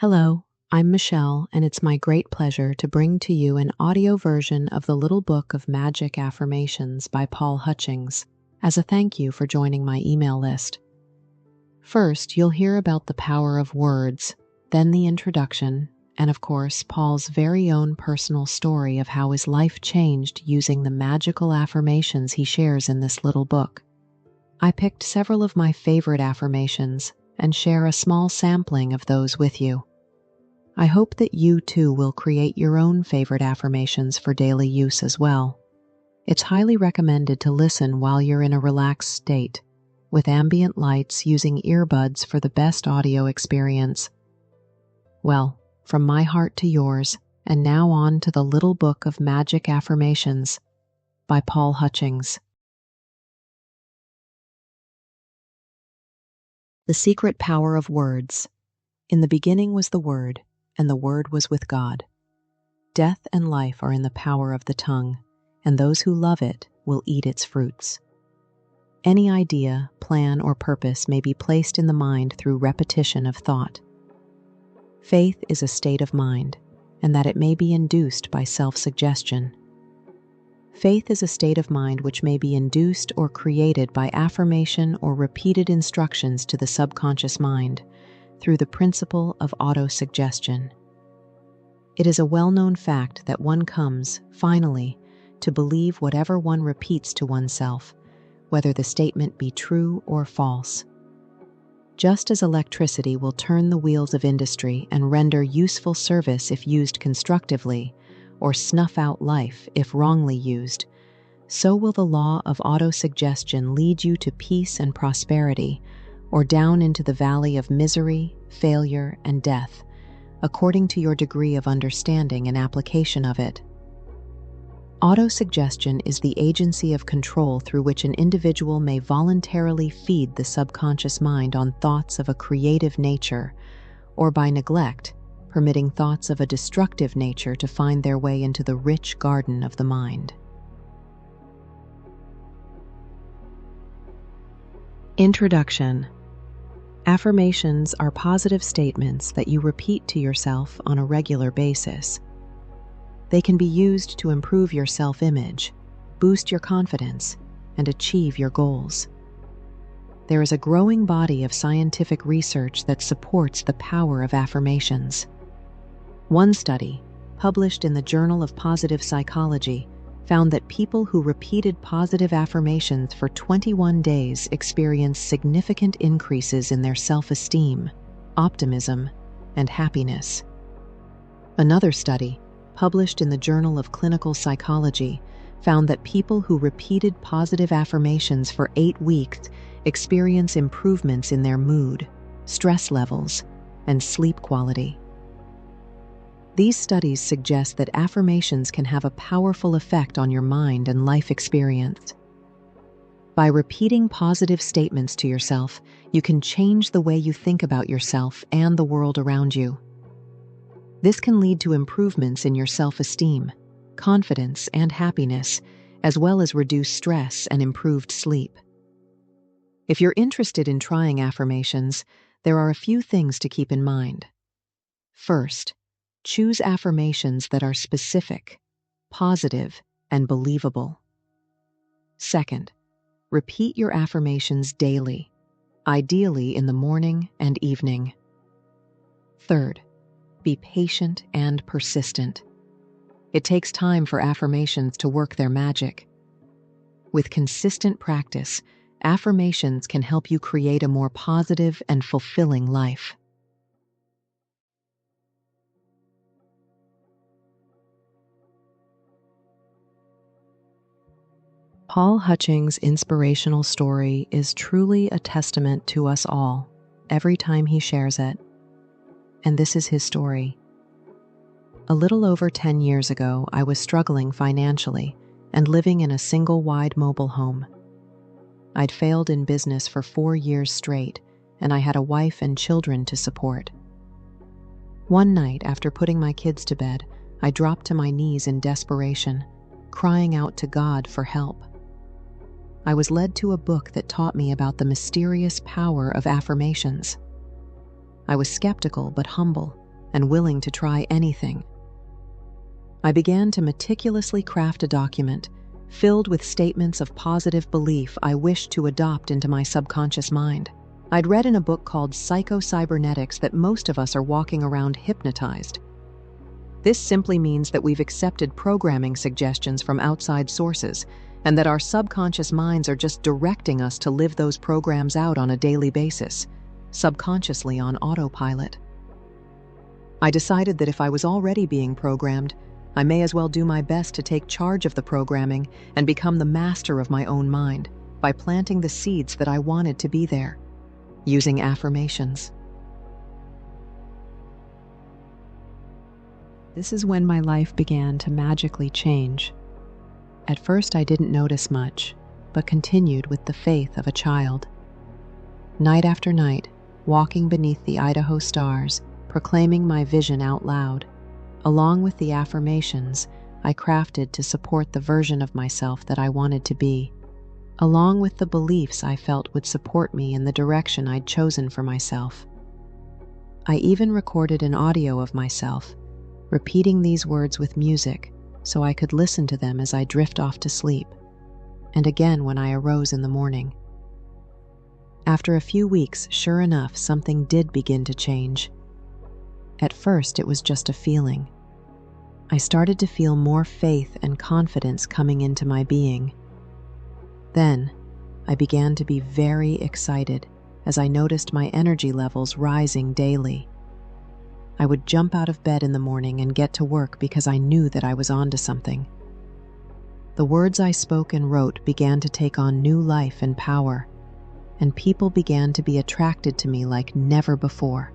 Hello, I'm Michele, and it's my great pleasure to bring to you an audio version of the Little Book of Magic Affirmations by Paul Hutchings as a thank you for joining my email list. First, you'll hear about the power of words, then the introduction, and of course, Paul's very own personal story of how his life changed using the magical affirmations he shares in this little book. I picked several of my favorite affirmations and share a small sampling of those with you. I hope that you too will create your own favorite affirmations for daily use as well. It's highly recommended to listen while you're in a relaxed state, with ambient lights using earbuds for the best audio experience. Well, from my heart to yours, and now on to the Little Book of Magic Affirmations by Paul Hutchings. The Secret Power of Words. In the beginning was the Word, and the Word was with God. Death and life are in the power of the tongue, and those who love it will eat its fruits. Any idea, plan, or purpose may be placed in the mind through repetition of thought. Faith is a state of mind, and that it may be induced by self-suggestion. Faith is a state of mind which may be induced or created by affirmation or repeated instructions to the subconscious mind through the principle of autosuggestion. It is a well-known fact that one comes, finally, to believe whatever one repeats to oneself, whether the statement be true or false. Just as electricity will turn the wheels of industry and render useful service if used constructively, or snuff out life if wrongly used, so will the law of autosuggestion lead you to peace and prosperity, or down into the valley of misery, failure, and death, according to your degree of understanding and application of it. Autosuggestion is the agency of control through which an individual may voluntarily feed the subconscious mind on thoughts of a creative nature, or by neglect, permitting thoughts of a destructive nature to find their way into the rich garden of the mind. Introduction. Affirmations are positive statements that you repeat to yourself on a regular basis. They can be used to improve your self-image, boost your confidence, and achieve your goals. There is a growing body of scientific research that supports the power of affirmations. One study, published in the Journal of Positive Psychology, found that people who repeated positive affirmations for 21 days experienced significant increases in their self-esteem, optimism, and happiness. Another study, published in the Journal of Clinical Psychology, found that people who repeated positive affirmations for 8 weeks experience improvements in their mood, stress levels, and sleep quality. These studies suggest that affirmations can have a powerful effect on your mind and life experience. By repeating positive statements to yourself, you can change the way you think about yourself and the world around you. This can lead to improvements in your self-esteem, confidence, and happiness, as well as reduced stress and improved sleep. If you're interested in trying affirmations, there are a few things to keep in mind. First, choose affirmations that are specific, positive, and believable. Second, repeat your affirmations daily, ideally in the morning and evening. Third, be patient and persistent. It takes time for affirmations to work their magic. With consistent practice, affirmations can help you create a more positive and fulfilling life. Paul Hutchings' inspirational story is truly a testament to us all every time he shares it. And this is his story. A little over 10 years ago, I was struggling financially and living in a single-wide mobile home. I'd failed in business for 4 years straight, and I had a wife and children to support. One night, after putting my kids to bed, I dropped to my knees in desperation, crying out to God for help. I was led to a book that taught me about the mysterious power of affirmations. I was skeptical but humble, and willing to try anything. I began to meticulously craft a document filled with statements of positive belief I wished to adopt into my subconscious mind. I'd read in a book called Psycho-Cybernetics that most of us are walking around hypnotized. This simply means that we've accepted programming suggestions from outside sources and that our subconscious minds are just directing us to live those programs out on a daily basis, subconsciously on autopilot. I decided that if I was already being programmed, I may as well do my best to take charge of the programming and become the master of my own mind by planting the seeds that I wanted to be there, using affirmations. This is when my life began to magically change. At first I didn't notice much, but continued with the faith of a child. Night after night, walking beneath the Idaho stars, proclaiming my vision out loud, along with the affirmations I crafted to support the version of myself that I wanted to be, along with the beliefs I felt would support me in the direction I'd chosen for myself. I even recorded an audio of myself, repeating these words with music so I could listen to them as I drift off to sleep, and again when I arose in the morning. After a few weeks, sure enough, something did begin to change. At first, it was just a feeling. I started to feel more faith and confidence coming into my being. Then, I began to be very excited as I noticed my energy levels rising daily. I would jump out of bed in the morning and get to work because I knew that I was onto something. The words I spoke and wrote began to take on new life and power, and people began to be attracted to me like never before.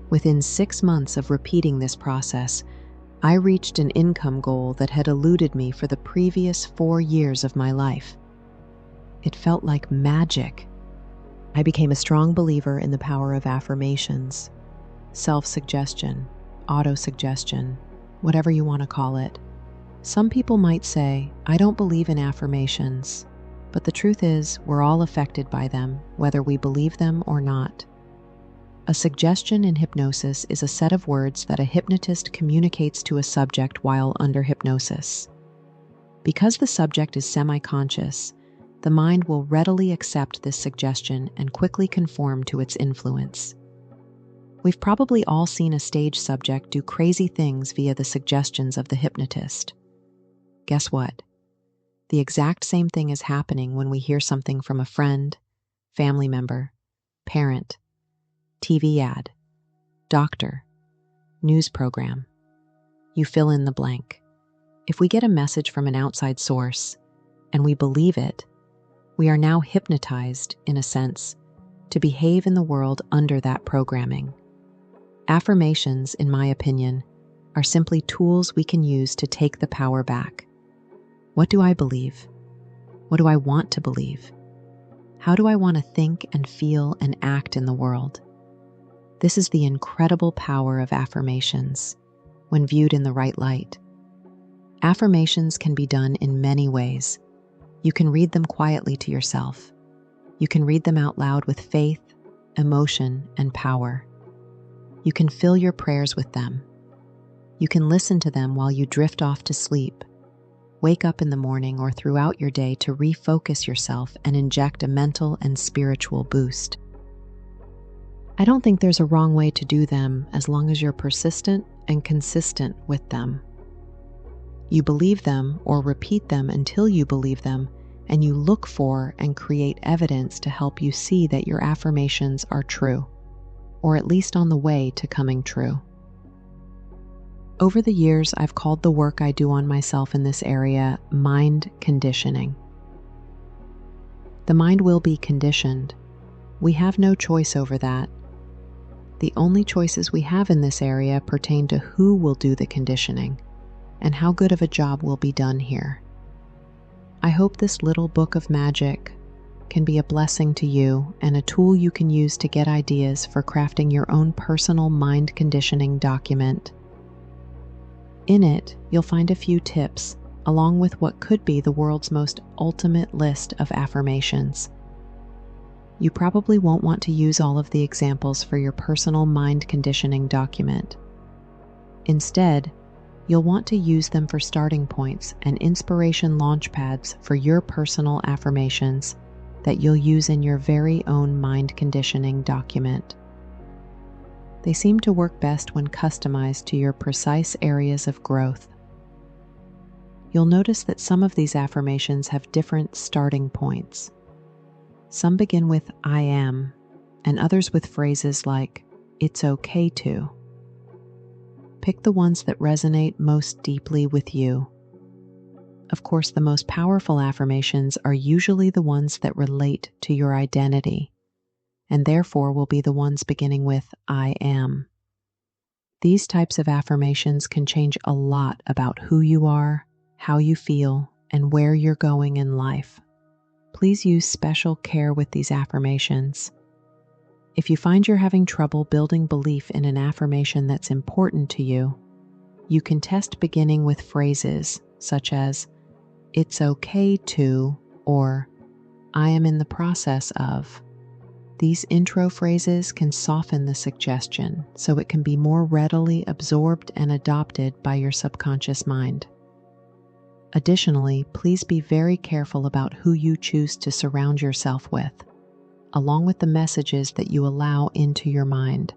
Within 6 months of repeating this process, I reached an income goal that had eluded me for the previous 4 years of my life. It felt like magic. I became a strong believer in the power of affirmations, self-suggestion, auto-suggestion, whatever you want to call it. Some people might say, I don't believe in affirmations, but the truth is, we're all affected by them, whether we believe them or not. A suggestion in hypnosis is a set of words that a hypnotist communicates to a subject while under hypnosis. Because the subject is semi-conscious, the mind will readily accept this suggestion and quickly conform to its influence. We've probably all seen a stage subject do crazy things via the suggestions of the hypnotist. Guess what? The exact same thing is happening when we hear something from a friend, family member, parent, TV ad, doctor, news program. You fill in the blank. If we get a message from an outside source and we believe it, we are now hypnotized, in a sense, to behave in the world under that programming. Affirmations, in my opinion, are simply tools we can use to take the power back. What do I believe? What do I want to believe? How do I want to think and feel and act in the world? This is the incredible power of affirmations when viewed in the right light. Affirmations can be done in many ways. You can read them quietly to yourself. You can read them out loud with faith, emotion, and power. You can fill your prayers with them. You can listen to them while you drift off to sleep. Wake up in the morning or throughout your day to refocus yourself and inject a mental and spiritual boost. I don't think there's a wrong way to do them as long as you're persistent and consistent with them. You believe them or repeat them until you believe them, and you look for and create evidence to help you see that your affirmations are true, or at least on the way to coming true. Over the years, I've called the work I do on myself in this area mind conditioning. The mind will be conditioned. We have no choice over that. The only choices we have in this area pertain to who will do the conditioning and how good of a job will be done here. I hope this little book of magic can be a blessing to you and a tool you can use to get ideas for crafting your own personal mind conditioning document. In it, you'll find a few tips, along with what could be the world's most ultimate list of affirmations. You probably won't want to use all of the examples for your personal mind conditioning document. Instead, you'll want to use them for starting points and inspiration launchpads for your personal affirmations that you'll use in your very own mind conditioning document. They seem to work best when customized to your precise areas of growth. You'll notice that some of these affirmations have different starting points. Some begin with "I am," and others with phrases like "it's okay to." Pick the ones that resonate most deeply with you. Of course, the most powerful affirmations are usually the ones that relate to your identity, and therefore will be the ones beginning with "I am." These types of affirmations can change a lot about who you are, how you feel, and where you're going in life. Please use special care with these affirmations. If you find you're having trouble building belief in an affirmation that's important to you, you can test beginning with phrases such as "it's okay to" or "I am in the process of." These intro phrases can soften the suggestion so it can be more readily absorbed and adopted by your subconscious mind. Additionally, please be very careful about who you choose to surround yourself with, along with the messages that you allow into your mind.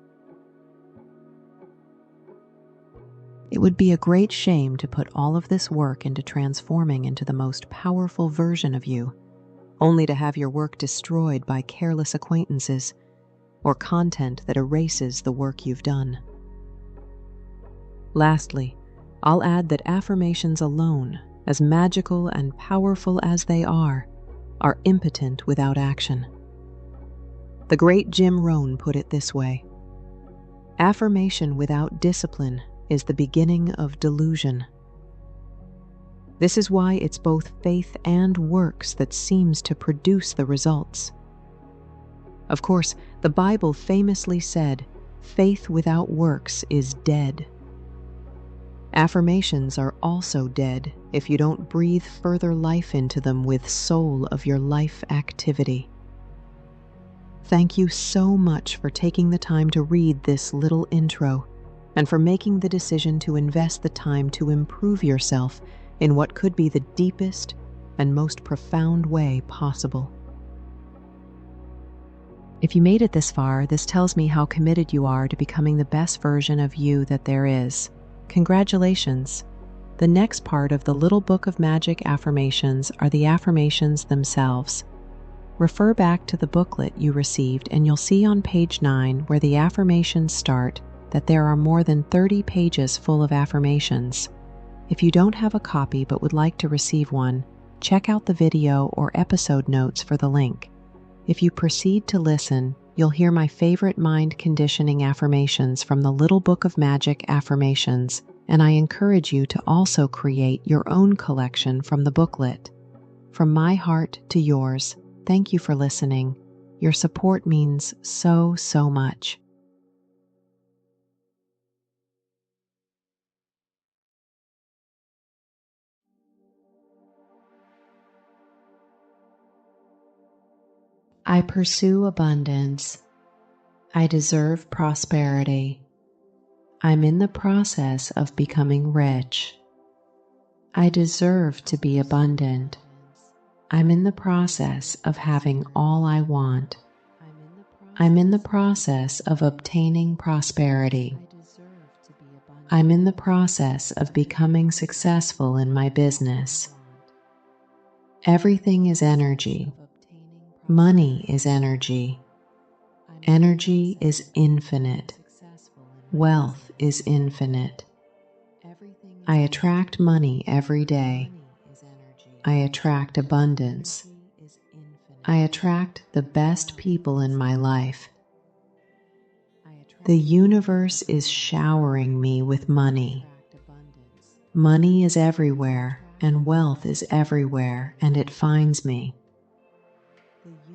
It would be a great shame to put all of this work into transforming into the most powerful version of you, only to have your work destroyed by careless acquaintances or content that erases the work you've done. Lastly, I'll add that affirmations alone, as magical and powerful as they are impotent without action. The great Jim Rohn put it this way: "Affirmation without discipline is the beginning of delusion." This is why it's both faith and works that seems to produce the results. Of course, the Bible famously said, "Faith without works is dead." Affirmations are also dead if you don't breathe further life into them with soul of your life activity. Thank you so much for taking the time to read this little intro and for making the decision to invest the time to improve yourself in what could be the deepest and most profound way possible. If you made it this far, this tells me how committed you are to becoming the best version of you that there is. Congratulations! The next part of the Little Book of Magic affirmations are the affirmations themselves. Refer back to the booklet you received and you'll see on page 9 where the affirmations start that there are more than 30 pages full of affirmations. If you don't have a copy but would like to receive one, check out the video or episode notes for the link. If you proceed to listen, you'll hear my favorite mind conditioning affirmations from the Little Book of Magic affirmations, and I encourage you to also create your own collection from the booklet. From my heart to yours, thank you for listening. Your support means so, so much. I pursue abundance. I deserve prosperity. I'm in the process of becoming rich. I deserve to be abundant. I'm in the process of having all I want. I'm in the process of obtaining prosperity. I'm in the process of becoming successful in my business. Everything is energy. Money is energy. Energy is infinite. Wealth is infinite. I attract money every day. I attract abundance. I attract the best people in my life. The universe is showering me with money. Money is everywhere, and wealth is everywhere, and it finds me.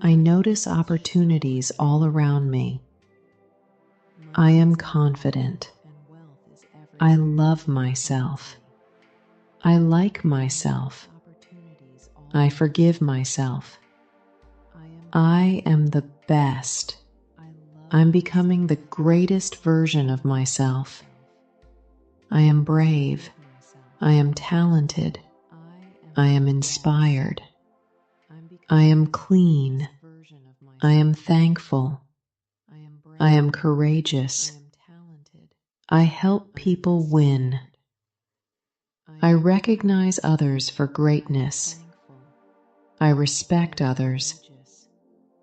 I notice opportunities all around me. I am confident. I love myself. I like myself. I forgive myself. I am the best. I'm becoming the greatest version of myself. I am brave. I am talented. I am inspired. I am clean. I am thankful. I am courageous. I help people win. I recognize others for greatness. I respect others.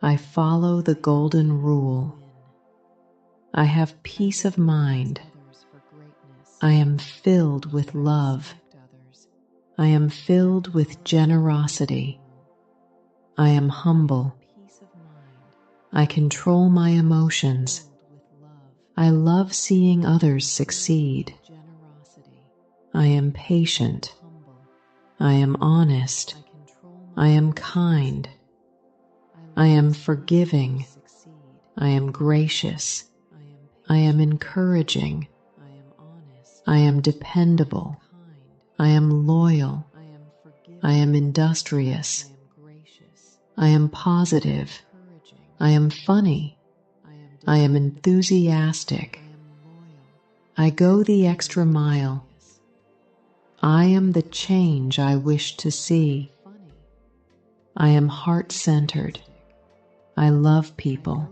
I follow the golden rule. I have peace of mind. I am filled with love. I am filled with generosity. I am humble. I control my emotions. I love seeing others succeed. I am patient. I am honest. I am kind. I am forgiving. I am gracious. I am encouraging. I am dependable. I am loyal. I am industrious. I am positive. I am funny. I am enthusiastic. I go the extra mile. I am the change I wish to see. I am heart-centered. I love people.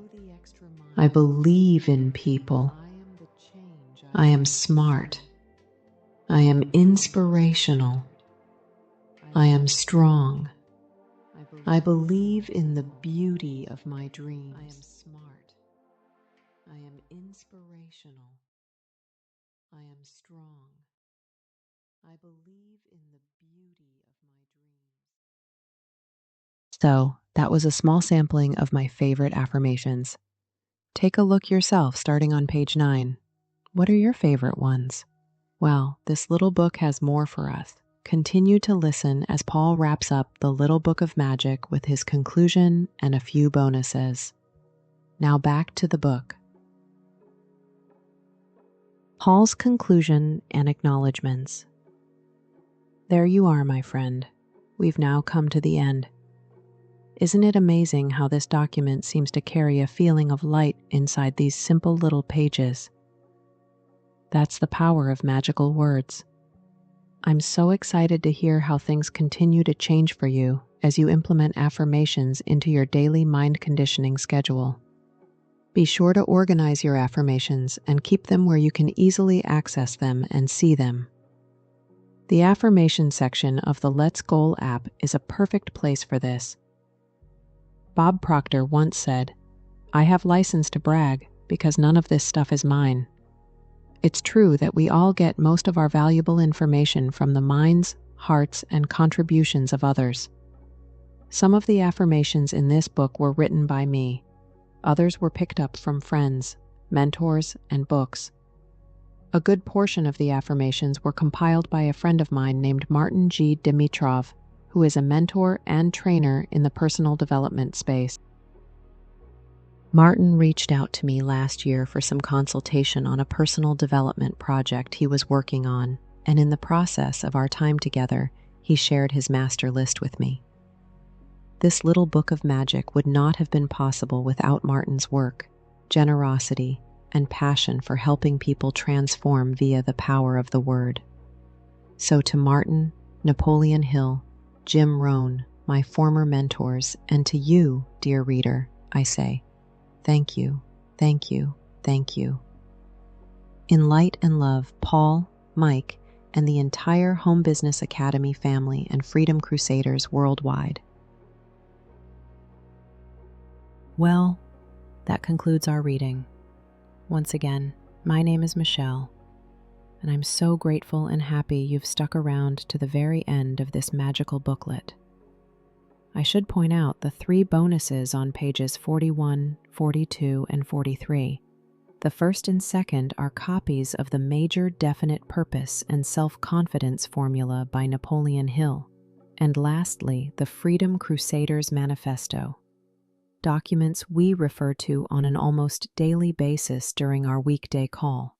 I believe in people. I am smart. I am inspirational. I am strong. I believe in the beauty of my dreams. I am smart. I am inspirational. I am strong. I believe in the beauty of my dreams. So, that was a small sampling of my favorite affirmations. Take a look yourself starting on page 9. What are your favorite ones? Well, this little book has more for us. Continue to listen as Paul wraps up the Little Book of Magic with his conclusion and a few bonuses. Now back to the book. Paul's conclusion and acknowledgments. There you are, my friend. We've now come to the end. Isn't it amazing how this document seems to carry a feeling of light inside these simple little pages? That's the power of magical words. I'm so excited to hear how things continue to change for you as you implement affirmations into your daily mind conditioning schedule. Be sure to organize your affirmations and keep them where you can easily access them and see them. The affirmation section of the Let's Goal app is a perfect place for this. Bob Proctor once said, "I have license to brag because none of this stuff is mine." It's true that we all get most of our valuable information from the minds, hearts, and contributions of others. Some of the affirmations in this book were written by me. Others were picked up from friends, mentors, and books. A good portion of the affirmations were compiled by a friend of mine named Martin G. Dimitrov, who is a mentor and trainer in the personal development space. Martin reached out to me last year for some consultation on a personal development project he was working on, and in the process of our time together, he shared his master list with me. This little book of magic would not have been possible without Martin's work, generosity, and passion for helping people transform via the power of the word. So to Martin, Napoleon Hill, Jim Rohn, my former mentors, and to you, dear reader, I say, thank you, thank you, thank you. In light and love, Paul, Mike, and the entire Home Business Academy family and Freedom Crusaders worldwide. Well, that concludes our reading. Once again, my name is Michele, and I'm so grateful and happy you've stuck around to the very end of this magical booklet. I should point out the 3 bonuses on pages 41, 42, and 43. The first and second are copies of the Major Definite Purpose and Self-Confidence Formula by Napoleon Hill, and lastly, the Freedom Crusaders Manifesto, documents we refer to on an almost daily basis during our weekday call.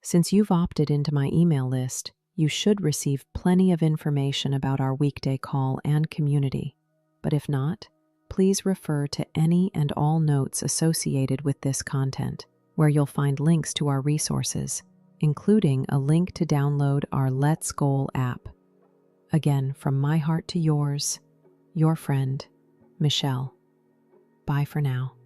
Since you've opted into my email list, you should receive plenty of information about our weekday call and community. But if not, please refer to any and all notes associated with this content, where you'll find links to our resources, including a link to download our Let's Goal app. Again, from my heart to yours, your friend, Michele. Bye for now.